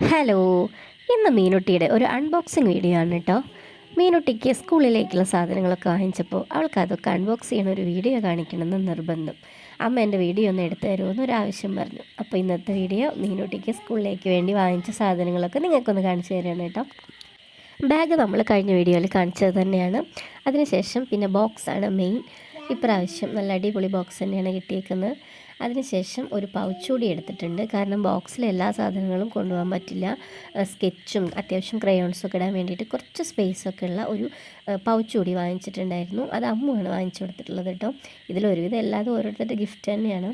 Hello, ഇന്ന് മീനുട്ടിയുടെ ഒരു unboxing video ആണ് കേട്ടോ. മീനുട്ടിക്ക് സ്കൂളിലേക്കുള്ള സാധനങ്ങളൊക്കെ വാങ്ങിച്ചപ്പോൾ അവൾക്ക് അതൊക്കെ അൺബോക്സ് ചെയ്യുന്ന ഒരു വീഡിയോ കാണിക്കണമെന്ന് നിർബന്ധം. അമ്മ എൻ്റെ വീഡിയോ ഒന്ന് എടുത്തു തരുമെന്ന് ഒരാവശ്യം പറഞ്ഞു. അപ്പോൾ ഇന്നത്തെ വീഡിയോ മീനുട്ടിക്ക് സ്കൂളിലേക്ക് വേണ്ടി വാങ്ങിച്ച സാധനങ്ങളൊക്കെ നിങ്ങൾക്കൊന്ന് കാണിച്ചു തരാണ് കേട്ടോ. ബാഗ് നമ്മൾ കഴിഞ്ഞ വീഡിയോയിൽ കാണിച്ചത് തന്നെയാണ്. അതിനുശേഷം പിന്നെ ബോക്സാണ് മെയിൻ. ഇപ്രാവശ്യം നല്ല അടിപൊളി ബോക്സ് തന്നെയാണ് കിട്ടിയേക്കുന്നത്. അതിനുശേഷം ഒരു പൗച്ച് കൂടി എടുത്തിട്ടുണ്ട്. കാരണം ബോക്സിൽ എല്ലാ സാധനങ്ങളും കൊണ്ടുപോകാൻ പറ്റില്ല. സ്കെച്ചും അത്യാവശ്യം ക്രയോൺസൊക്കെ ഇടാൻ വേണ്ടിയിട്ട് കുറച്ച് സ്പേസൊക്കെ ഉള്ള ഒരു പൗച്ച് കൂടി വാങ്ങിച്ചിട്ടുണ്ടായിരുന്നു. അത് അമ്മുവാണ് വാങ്ങിച്ചു കൊടുത്തിട്ടുള്ളത് കേട്ടോ. ഇതിലൊരുവിധം എല്ലാതും ഓരോരുത്തരുടെ ഗിഫ്റ്റ് തന്നെയാണ്.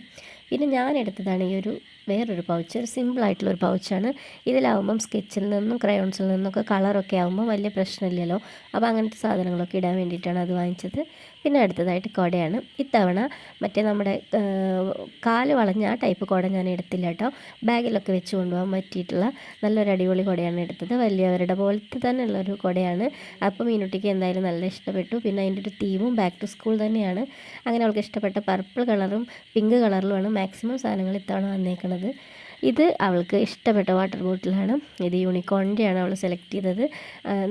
പിന്നെ ഞാൻ എടുത്തതാണ് ഈ ഒരു വേറൊരു പൗച്ച്. ഒരു സിമ്പിളായിട്ടുള്ളൊരു പൗച്ചാണ്. ഇതിലാവുമ്പം സ്കെച്ചിൽ നിന്നും ക്രയോൺസിൽ നിന്നൊക്കെ കളറൊക്കെ ആകുമ്പോൾ വലിയ പ്രശ്നമില്ലല്ലോ. അപ്പോൾ അങ്ങനത്തെ സാധനങ്ങളൊക്കെ ഇടാൻ വേണ്ടിയിട്ടാണ് അത് വാങ്ങിച്ചത്. പിന്നെ അടുത്തതായിട്ട് കുടയാണ്. ഇത്തവണ മറ്റേ നമ്മുടെ കാല് വളഞ്ഞ ആ ടൈപ്പ് കുട ഞാൻ എടുത്തില്ല കേട്ടോ. ബാഗിലൊക്കെ വെച്ച് കൊണ്ടുപോകാൻ പറ്റിയിട്ടുള്ള നല്ലൊരു അടിപൊളി കുടയാണ് എടുത്തത്. വലിയവരുടെ പോലത്തെ തന്നെ ഉള്ളൊരു കുടയാണ്. അപ്പോൾ മീനുട്ടിക്ക് എന്തായാലും നല്ല ഇഷ്ടപ്പെട്ടു. പിന്നെ അതിൻ്റെ ഒരു തീമും ബാക്ക് ടു സ്കൂൾ തന്നെയാണ്. അങ്ങനെ അവൾക്ക് ഇഷ്ടപ്പെട്ട പർപ്പിൾ കളറും പിങ്ക് കളറിലുമാണ് മാക്സിമം സാധനങ്ങൾ ഇത്തവണ വന്നേക്കുന്നത്. ഇത് അവൾക്ക് ഇഷ്ടപ്പെട്ട വാട്ടർ ബോട്ടിലാണ്. ഇത് യൂണിക്കോണിൻ്റെയാണ് അവൾ സെലക്ട് ചെയ്തത്.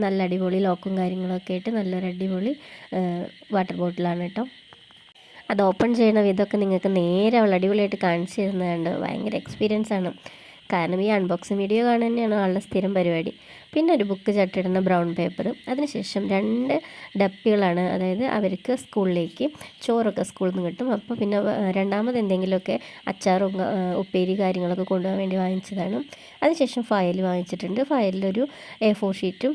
നല്ല അടിപൊളി ലോക്കും കാര്യങ്ങളൊക്കെ ആയിട്ട് നല്ലൊരു അടിപൊളി വാട്ടർ ബോട്ടിലാണ് കേട്ടോ. അത് ഓപ്പൺ ചെയ്യുന്ന വിധമൊക്കെ നിങ്ങൾക്ക് നേരെ അവൾ അടിപൊളിയായിട്ട് കാണിച്ചു തരുന്നതുണ്ട്. ഭയങ്കര എക്സ്പീരിയൻസ് ആണ്. കാരണം ഈ അൺബോക്സിങ് വീഡിയോ കാണുക തന്നെയാണ് ആളുടെ സ്ഥിരം പരിപാടി. പിന്നെ ഒരു ബുക്ക് ചട്ടിടുന്ന ബ്രൗൺ പേപ്പർ. അതിനുശേഷം 2 ഡപ്പികളാണ്. അതായത് അവർക്ക് സ്കൂളിലേക്ക് ചോറൊക്കെ സ്കൂളിൽ നിന്ന് കിട്ടും. അപ്പോൾ പിന്നെ രണ്ടാമത് എന്തെങ്കിലുമൊക്കെ അച്ചാറും ഉപ്പേരി കാര്യങ്ങളൊക്കെ കൊണ്ടുപോകാൻ വേണ്ടി വാങ്ങിച്ചതാണ്. അതിനുശേഷം ഫയൽ വാങ്ങിച്ചിട്ടുണ്ട്. ഫയലിലൊരു A4 ഷീറ്റും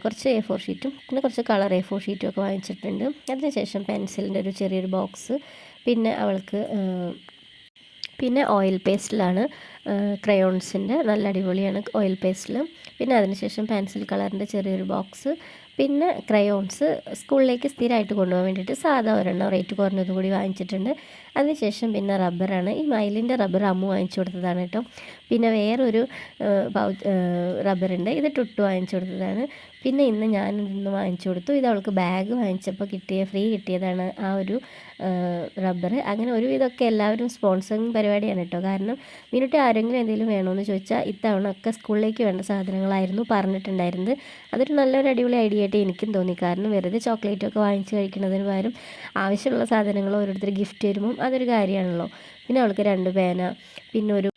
കുറച്ച് A4 ഷീറ്റും പിന്നെ കുറച്ച് കളർ A4 ഷീറ്റും ഒക്കെ വാങ്ങിച്ചിട്ടുണ്ട്. അതിനുശേഷം പെൻസിലിൻ്റെ ഒരു ചെറിയൊരു ബോക്സ്. പിന്നെ അവൾക്ക് പിന്നെ ഓയിൽ പേസ്റ്റിലാണ് ക്രയോൺസിൻ്റെ നല്ല അടിപൊളിയാണ് ഓയിൽ പേസ്റ്റിൽ. പിന്നെ അതിനുശേഷം പെൻസിൽ കളറിൻ്റെ ചെറിയൊരു ബോക്സ്. പിന്നെ ക്രയോൺസ് സ്കൂളിലേക്ക് സ്ഥിരമായിട്ട് കൊണ്ടുപോകാൻ വേണ്ടിയിട്ട് സാധാ ഒരെണ്ണം റേറ്റ് കുറഞ്ഞതും കൂടി വാങ്ങിച്ചിട്ടുണ്ട്. അതിനുശേഷം പിന്നെ റബ്ബറാണ്. ഈ മൈലിൻ്റെ റബ്ബർ അമ്മു വാങ്ങിച്ചു കൊടുത്തതാണ് കേട്ടോ. പിന്നെ വേറൊരു റബ്ബറുണ്ട്. ഇത് ടുട്ടു വാങ്ങിച്ചു കൊടുത്തതാണ്. പിന്നെ ഇന്ന് ഞാനിന്ന് വാങ്ങിച്ചു കൊടുത്തു. ഇത് അവൾക്ക് ബാഗ് വാങ്ങിച്ചപ്പോൾ ഫ്രീ കിട്ടിയതാണ് ആ ഒരു റബ്ബർ. അങ്ങനെ ഒരുവിധമൊക്കെ എല്ലാവരും സ്പോൺസറിങ് പരിപാടിയാണ് കേട്ടോ. കാരണം മീനുട്ടി ആരെങ്കിലും എന്തെങ്കിലും വേണമെന്ന് ചോദിച്ചാൽ ഇത്തവണ ഒക്കെ സ്കൂളിലേക്ക് വേണ്ട സാധനങ്ങളായിരുന്നു പറഞ്ഞിട്ടുണ്ടായിരുന്നത്. അതൊരു നല്ലൊരു അടിപൊളി ഐഡിയ ആയിട്ട് എനിക്കും തോന്നി. കാരണം വെറുതെ ചോക്ലേറ്റൊക്കെ വാങ്ങിച്ച് കഴിക്കുന്നതിന് പകരം ആവശ്യമുള്ള സാധനങ്ങൾ ഓരോരുത്തർ ഗിഫ്റ്റ് തരുമ്പം അതൊരു കാര്യമാണല്ലോ. പിന്നെ അവൾക്ക് 2 പേന, പിന്നെ ഒരു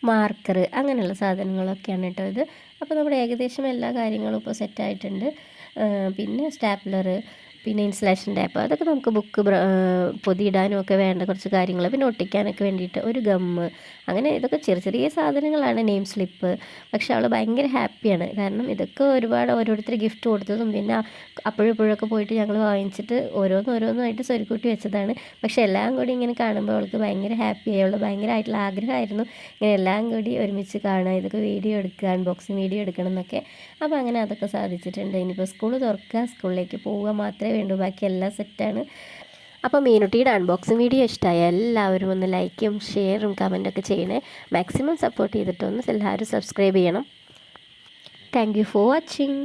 മാർക്കർ, അങ്ങനെയുള്ള സാധനങ്ങളൊക്കെയാണ് കേട്ടോ ഇത്. അപ്പോൾ നമ്മുടെ ഏകദേശം എല്ലാ കാര്യങ്ങളും ഇപ്പോൾ സെറ്റായിട്ടുണ്ട്. പിന്നെ സ്റ്റാപ്ലർ, പിന്നെ ഇൻസുലേഷൻ ടാപ്പ്, അതൊക്കെ നമുക്ക് ബുക്ക് പൊതിയിടാനും ഒക്കെ വേണ്ട കുറച്ച് കാര്യങ്ങൾ. പിന്നെ ഒട്ടിക്കാനൊക്കെ വേണ്ടിയിട്ട് ഒരു ഗമ്മ്, അങ്ങനെ ഇതൊക്കെ ചെറിയ ചെറിയ സാധനങ്ങളാണ്. Name slip. പക്ഷെ അവൾ ഭയങ്കര ഹാപ്പിയാണ്. കാരണം ഇതൊക്കെ ഒരുപാട് ഓരോരുത്തർ ഗിഫ്റ്റ് കൊടുത്തതും പിന്നെ അപ്പോഴൊക്കെ പോയിട്ട് ഞങ്ങൾ വാങ്ങിച്ചിട്ട് ഓരോന്നായിട്ട് സ്വരുക്കൂട്ടി വെച്ചതാണ്. പക്ഷെ എല്ലാം കൂടി ഇങ്ങനെ കാണുമ്പോൾ അവൾക്ക് ഭയങ്കര ഹാപ്പിയായി. അവൾ ഭയങ്കരമായിട്ടുള്ള ആഗ്രഹമായിരുന്നു ഇങ്ങനെ എല്ലാം കൂടി ഒരുമിച്ച് കാണുക, ഇതൊക്കെ വീഡിയോ എടുക്കുക, അൺബോക്സിങ് വീഡിയോ എടുക്കണം എന്നൊക്കെ. അപ്പോൾ അങ്ങനെ അതൊക്കെ സാധിച്ചിട്ടുണ്ട്. ഇനിയിപ്പോൾ സ്കൂൾ തുറക്കുക, സ്കൂളിലേക്ക് പോവുക മാത്രമേ വേണ്ടൂ. ബാക്കി എല്ലാം സെറ്റാണ്. അപ്പോൾ മീനുട്ടിയുടെ അൺബോക്സിങ് വീഡിയോ ഇഷ്ടമായ എല്ലാവരും ഒന്ന് ലൈക്കും ഷെയറും കമൻറ്റൊക്കെ ചെയ്യണേ. മാക്സിമം സപ്പോർട്ട് ചെയ്തിട്ടൊന്ന് എല്ലാവരും സബ്സ്ക്രൈബ് ചെയ്യണം. Thank you for watching.